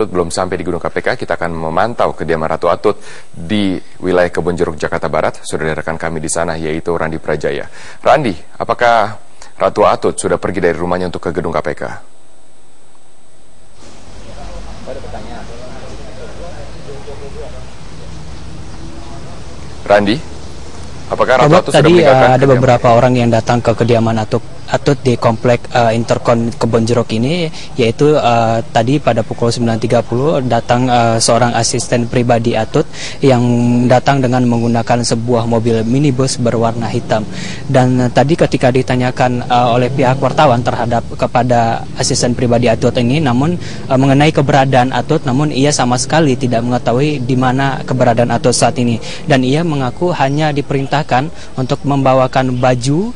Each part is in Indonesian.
Belum sampai di gedung KPK, kita akan memantau kediaman Ratu Atut di wilayah Kebonjeruk, Jakarta Barat. Sudah ada rekan kami di sana, yaitu Randi Prajaya. Randi, apakah Ratu Atut sudah pergi dari rumahnya untuk ke gedung KPK? Randi, apakah Ratu Atut sudah meninggalkan? Ada beberapa orang yang datang ke kediaman Atut di komplek Interkon Kebonjeruk ini, yaitu tadi pada pukul 9.30 datang seorang asisten pribadi Atut yang datang dengan menggunakan sebuah mobil minibus berwarna hitam. Dan tadi ketika ditanyakan oleh pihak wartawan kepada asisten pribadi Atut ini, namun mengenai keberadaan Atut, namun ia sama sekali tidak mengetahui di mana keberadaan Atut saat ini. Dan ia mengaku hanya diperintahkan untuk membawakan baju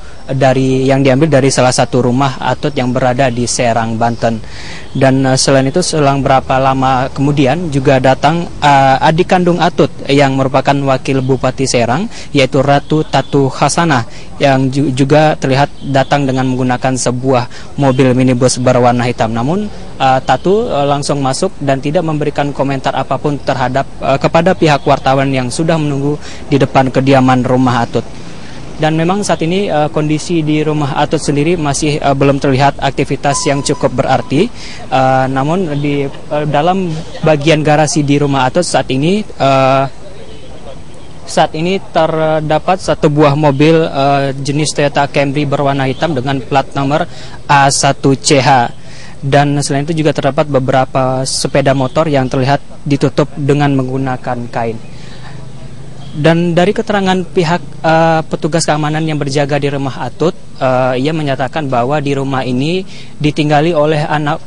yang diambil dari salah satu rumah Atut yang berada di Serang, Banten. Dan selain itu, selang berapa lama kemudian juga datang adik kandung Atut yang merupakan wakil Bupati Serang, yaitu Ratu Tatu Hasanah, yang juga terlihat datang dengan menggunakan sebuah mobil minibus berwarna hitam. Namun Tatu langsung masuk dan tidak memberikan komentar apapun kepada pihak wartawan yang sudah menunggu di depan kediaman rumah Atut. Dan memang saat ini kondisi di rumah Atut sendiri masih belum terlihat aktivitas yang cukup berarti. Namun di dalam bagian garasi di rumah Atut saat ini terdapat satu buah mobil jenis Toyota Camry berwarna hitam dengan plat nomor A1CH. Dan selain itu juga terdapat beberapa sepeda motor yang terlihat ditutup dengan menggunakan kain. Dan dari keterangan pihak petugas keamanan yang berjaga di rumah Atut, ia menyatakan bahwa di rumah ini ditinggali oleh anak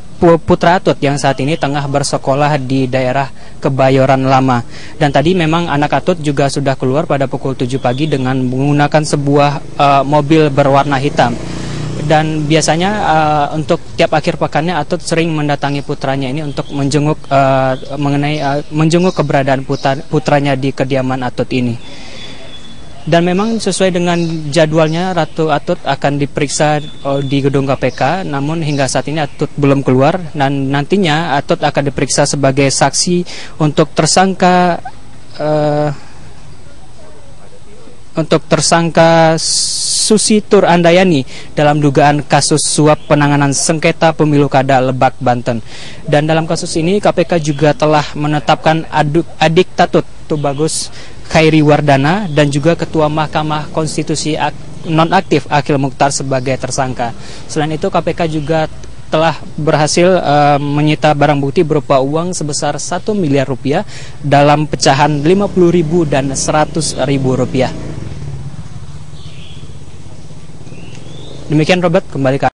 putra Atut yang saat ini tengah bersekolah di daerah Kebayoran Lama. Dan tadi memang anak Atut juga sudah keluar pada pukul 7 pagi dengan menggunakan sebuah mobil berwarna hitam. Dan biasanya untuk tiap akhir pekannya Atut sering mendatangi putranya ini untuk menjenguk menjenguk keberadaan putranya di kediaman Atut ini. Dan memang sesuai dengan jadwalnya Ratu Atut akan diperiksa di gedung KPK, namun hingga saat ini Atut belum keluar, dan nantinya Atut akan diperiksa sebagai saksi untuk tersangka Susi Tur Andayani dalam dugaan kasus suap penanganan sengketa pemilu kada Lebak, Banten. Dan dalam kasus ini KPK juga telah menetapkan adik Tatut, Tubagus Khairi Wardana, dan juga Ketua Mahkamah Konstitusi nonaktif Akhil Mukhtar sebagai tersangka. Selain itu KPK juga telah berhasil menyita barang bukti berupa uang sebesar 1 miliar rupiah dalam pecahan 50.000 dan 100.000 rupiah. Demikian Robert, kembali ke